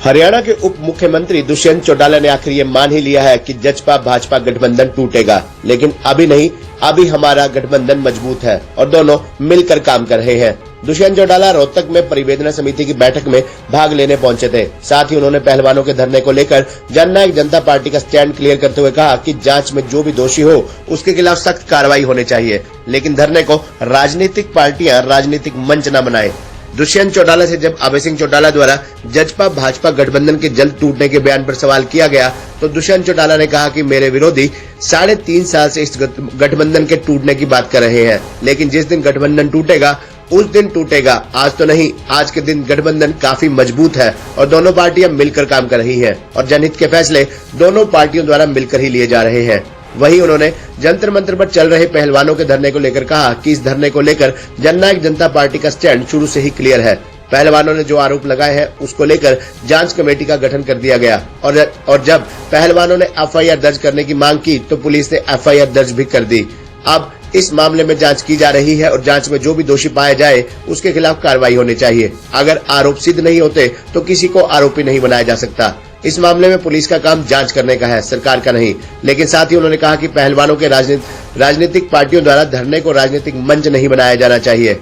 हरियाणा के उप मुख्यमंत्री दुष्यंत चौटाला ने आखिर ये मान ही लिया है कि जजपा भाजपा गठबंधन टूटेगा, लेकिन अभी नहीं, अभी हमारा गठबंधन मजबूत है और दोनों मिलकर काम कर रहे हैं। दुष्यंत चौटाला रोहतक में परिवेदना समिति की बैठक में भाग लेने पहुंचे थे। साथ ही उन्होंने पहलवानों के धरने को लेकर जननायक जनता पार्टी का स्टैंड क्लियर करते हुए कहा कि जांच में जो भी दोषी हो उसके खिलाफ सख्त कार्रवाई होनी चाहिए, लेकिन धरने को राजनीतिक पार्टियां राजनीतिक मंच न बनाए। दुष्यंत चौटाला से जब अभय सिंह चौटाला द्वारा जजपा भाजपा गठबंधन के जल्द टूटने के बयान पर सवाल किया गया तो दुष्यंत चौटाला ने कहा कि मेरे विरोधी 3.5 साल से इस गठबंधन के टूटने की बात कर रहे हैं, लेकिन जिस दिन गठबंधन टूटेगा उस दिन टूटेगा, आज तो नहीं। आज के दिन गठबंधन काफी मजबूत है और दोनों पार्टियां मिलकर काम कर रही हैं और जनहित के फैसले दोनों पार्टियों द्वारा मिलकर ही लिए जा रहे हैं। वहीं उन्होंने जंतर मंतर पर चल रहे पहलवानों के धरने को लेकर कहा कि इस धरने को लेकर जननायक जनता पार्टी का स्टैंड शुरू से ही क्लियर है। पहलवानों ने जो आरोप लगाए हैं उसको लेकर जांच कमेटी का गठन कर दिया गया और जब पहलवानों ने एफआईआर दर्ज करने की मांग की तो पुलिस ने एफआईआर दर्ज भी कर दी। अब इस मामले में जांच की जा रही है और जांच में जो भी दोषी पाया जाए उसके खिलाफ कार्रवाई होनी चाहिए। अगर आरोप सिद्ध नहीं होते तो किसी को आरोपी नहीं बनाया जा सकता। इस मामले में पुलिस का काम जांच करने का है, सरकार का नहीं। लेकिन साथ ही उन्होंने कहा कि पहलवानों के राजनीतिक पार्टियों द्वारा धरने को राजनीतिक मंच नहीं बनाया जाना चाहिए।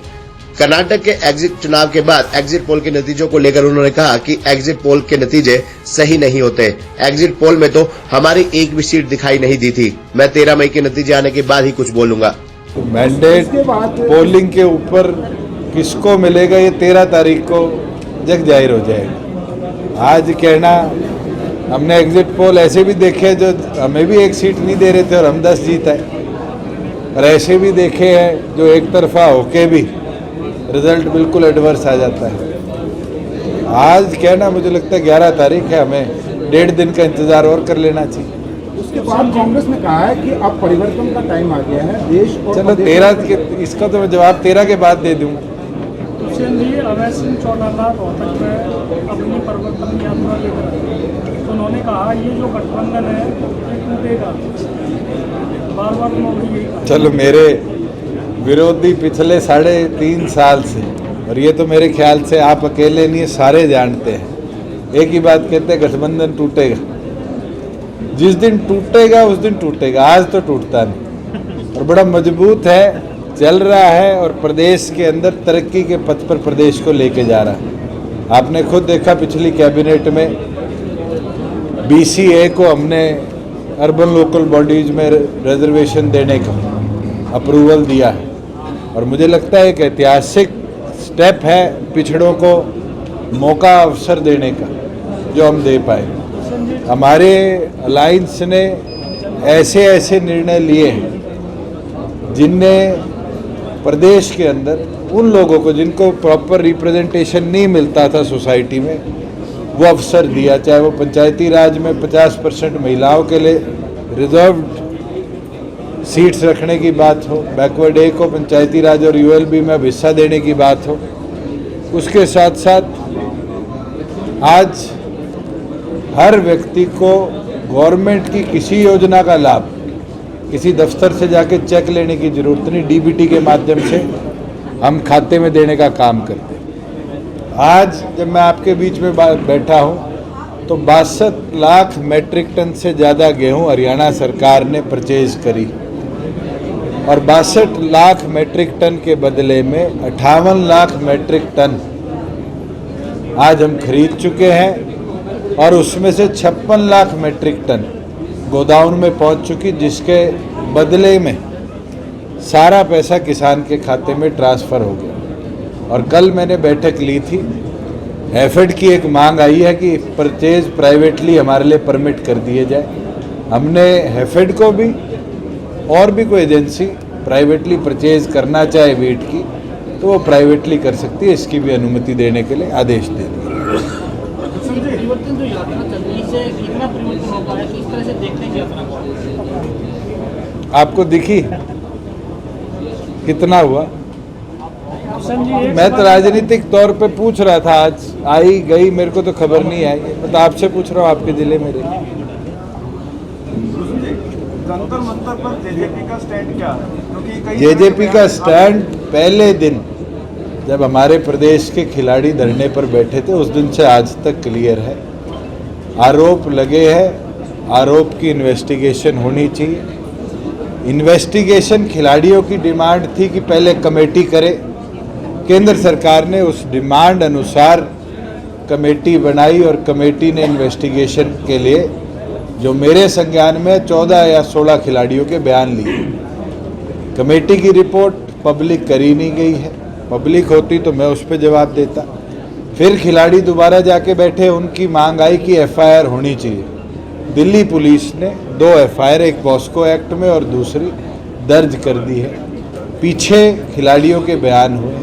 कर्नाटक के एग्जिट चुनाव के बाद एग्जिट पोल के नतीजों को लेकर उन्होंने कहा कि एग्जिट पोल के नतीजे सही नहीं होते। एग्जिट पोल में तो हमारी एक भी सीट दिखाई नहीं दी थी। मैं 13 मई के नतीजे आने के बाद ही कुछ बोलूंगा। मैंडेट पोलिंग के ऊपर किसको मिलेगा ये 13 तारीख को जग जाहिर हो जाएगा। आज कहना हमने एग्जिट पोल ऐसे भी देखे जो हमें भी एक सीट नहीं दे रहे थे और हम 10 जीत आए, और ऐसे भी देखे हैं जो एक तरफा होके भी रिजल्ट बिल्कुल एडवर्स आ जाता है। आज कहना मुझे लगता है 11 तारीख है, हमें 1.5 दिन का इंतजार और कर लेना चाहिए। उसके बाद कांग्रेस ने कहा है कि अब परिवर्तन का टाइम आ गया है देश और चलो 13 के, इसका तो मैं जवाब 13 के बाद दे दूंगा। अभय सिंह चौटाला रोहतक में अपनी परिवर्तन यात्रा लेकर तो उन्होंने कहा ये जो गठबंधन है ये टूटेगा, बार-बार उन्होंने यही कहा। चलो मेरे विरोधी पिछले 3.5 साल से, और ये तो मेरे ख्याल से आप अकेले नहीं सारे जानते हैं, एक ही बात कहते हैं गठबंधन टूटेगा। जिस दिन टूटेगा उस दिन टूटेगा, आज तो टूटता नहीं और बड़ा मजबूत है, चल रहा है और प्रदेश के अंदर तरक्की के पथ पर प्रदेश को लेके जा रहा है। आपने खुद देखा पिछली कैबिनेट में BCA को हमने अर्बन लोकल बॉडीज में रिजर्वेशन देने का अप्रूवल दिया है और मुझे लगता है एक ऐतिहासिक स्टेप है पिछड़ों को मौका अवसर देने का जो हम दे पाए। हमारे अलायंस ने ऐसे निर्णय लिए हैं जिनने प्रदेश के अंदर उन लोगों को जिनको प्रॉपर रिप्रेजेंटेशन नहीं मिलता था सोसाइटी में वो अवसर दिया, चाहे वो पंचायती राज में 50% महिलाओं के लिए रिजर्व्ड सीट्स रखने की बात हो, बैकवर्ड ए को पंचायती राज और ULB में अब हिस्सा देने की बात हो। उसके साथ साथ आज हर व्यक्ति को गवर्नमेंट की किसी योजना का लाभ किसी दफ्तर से जाके चेक लेने की जरूरत नहीं, DBT के माध्यम से हम खाते में देने का काम करते हैं। आज जब मैं आपके बीच में बैठा हूँ तो 62 लाख मेट्रिक टन से ज़्यादा गेहूँ हरियाणा सरकार ने परचेज करी और 62 लाख मेट्रिक टन के बदले में 58 लाख मेट्रिक टन आज हम खरीद चुके हैं और उसमें से 56 लाख मेट्रिक टन गोदाउन में पहुंच चुकी, जिसके बदले में सारा पैसा किसान के खाते में ट्रांसफ़र हो गया। और कल मैंने बैठक ली थी, हैफेड की एक मांग आई है कि परचेज प्राइवेटली हमारे लिए परमिट कर दिए जाए। हमने हैफेड को भी और भी कोई एजेंसी प्राइवेटली परचेज करना चाहे वीट की तो वो प्राइवेटली कर सकती है, इसकी भी अनुमति देने के लिए आदेश दे दिया। परिवर्तन जो यात्रा चल रही है कितना परिवर्तन होता है, किस तरह से देखते हैं यात्रा को? आपको दिखी कितना हुआ? मैं तो राजनीतिक तौर पे पूछ रहा था, आज आई गई मेरे को तो खबर नहीं आई, मैं तो आपसे पूछ रहा हूँ आपके जिले में। जंतर मंतर पर जेजेपी का स्टैंड क्या है? जेजेपी का स्टैंड पहले दिन जब हमारे प्रदेश के खिलाड़ी धरने पर बैठे थे उस दिन से आज तक क्लियर है। आरोप लगे हैं, आरोप की इन्वेस्टिगेशन होनी चाहिए। इन्वेस्टिगेशन खिलाड़ियों की डिमांड थी कि पहले कमेटी करे। केंद्र सरकार ने उस डिमांड अनुसार कमेटी बनाई और कमेटी ने इन्वेस्टिगेशन के लिए जो मेरे संज्ञान में 14 या 16 खिलाड़ियों के बयान लिए। कमेटी की रिपोर्ट पब्लिक करी नहीं गई है। पब्लिक होती तो मैं उस पर जवाब देता। फिर खिलाड़ी दोबारा जाके बैठे, उनकी मांग आई कि एफआईआर होनी चाहिए। दिल्ली पुलिस ने 2 एफआईआर, एक पॉस्को एक्ट में और दूसरी दर्ज कर दी है। पीछे खिलाड़ियों के बयान हुए।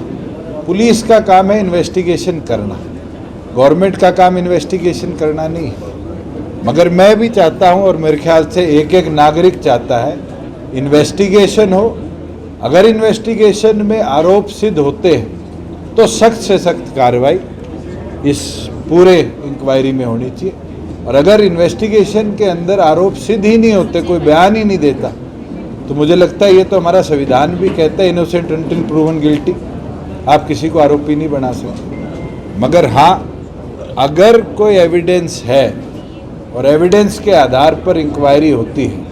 पुलिस का काम है इन्वेस्टिगेशन करना, गवर्नमेंट का काम इन्वेस्टिगेशन करना नहीं है। मगर मैं भी चाहता हूं और मेरे ख्याल से एक एक नागरिक चाहता है इन्वेस्टिगेशन हो। अगर इन्वेस्टिगेशन में आरोप सिद्ध होते हैं तो सख्त से सख्त कार्रवाई इस पूरे इंक्वायरी में होनी चाहिए। और अगर इन्वेस्टिगेशन के अंदर आरोप सिद्ध ही नहीं होते, कोई बयान ही नहीं देता, तो मुझे लगता है ये तो हमारा संविधान भी कहता है इनोसेंट अनटिल प्रूवन गिल्टी, आप किसी को आरोपी नहीं बना सकते। मगर हाँ, अगर कोई एविडेंस है और एविडेंस के आधार पर इंक्वायरी होती है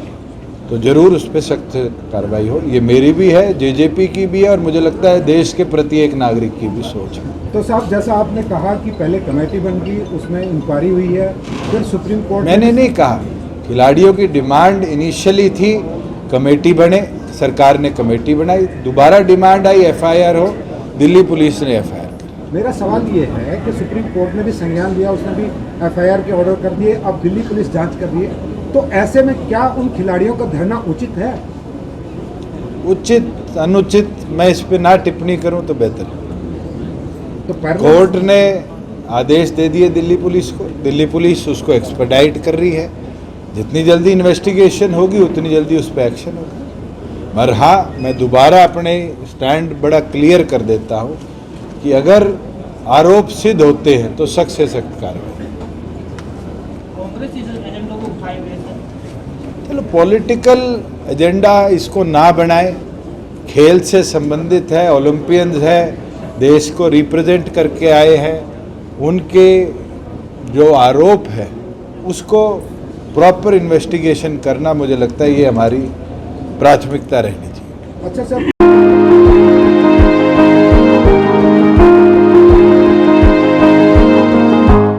तो जरूर उस पर सख्त कार्रवाई हो। ये मेरी भी है, जेजेपी की भी है और मुझे लगता है देश के प्रत्येक नागरिक की भी सोच है। तो साहब, जैसा आपने कहा कि पहले कमेटी बन गई, उसमें इंक्वायरी हुई है, फिर सुप्रीम कोर्ट मैंने नहीं कहा, खिलाड़ियों की डिमांड इनिशियली थी कमेटी बने, सरकार ने कमेटी बनाई। दोबारा डिमांड आई एफआईआर हो, दिल्ली पुलिस ने एफआईआर। मेरा सवाल ये है कि सुप्रीम कोर्ट ने भी संज्ञान लिया, उसने भी एफआईआर के ऑर्डर कर दिए, अब दिल्ली पुलिस जांच कर रही है। तो ऐसे में क्या उन खिलाड़ियों का धरना उचित है? उचित अनुचित मैं इस पे ना टिप्पणी करूं तो बेहतर है। तो कोर्ट ने आदेश दे दिए दिल्ली पुलिस को, दिल्ली पुलिस उसको एक्सपेडाइट कर रही है। जितनी जल्दी इन्वेस्टिगेशन होगी उतनी जल्दी उस पर एक्शन होगा। मगर हाँ, मैं दोबारा अपने स्टैंड बड़ा क्लियर कर देता हूँ कि अगर आरोप सिद्ध होते हैं तो सख्त से सख्त कार्रवाई। चलो, पॉलिटिकल एजेंडा इसको ना बनाए, खेल से संबंधित है, ओलंपियंस है, देश को रिप्रेजेंट करके आए हैं, उनके जो आरोप है उसको प्रॉपर इन्वेस्टिगेशन करना मुझे लगता है ये हमारी प्राथमिकता रहनी चाहिए। अच्छा सर।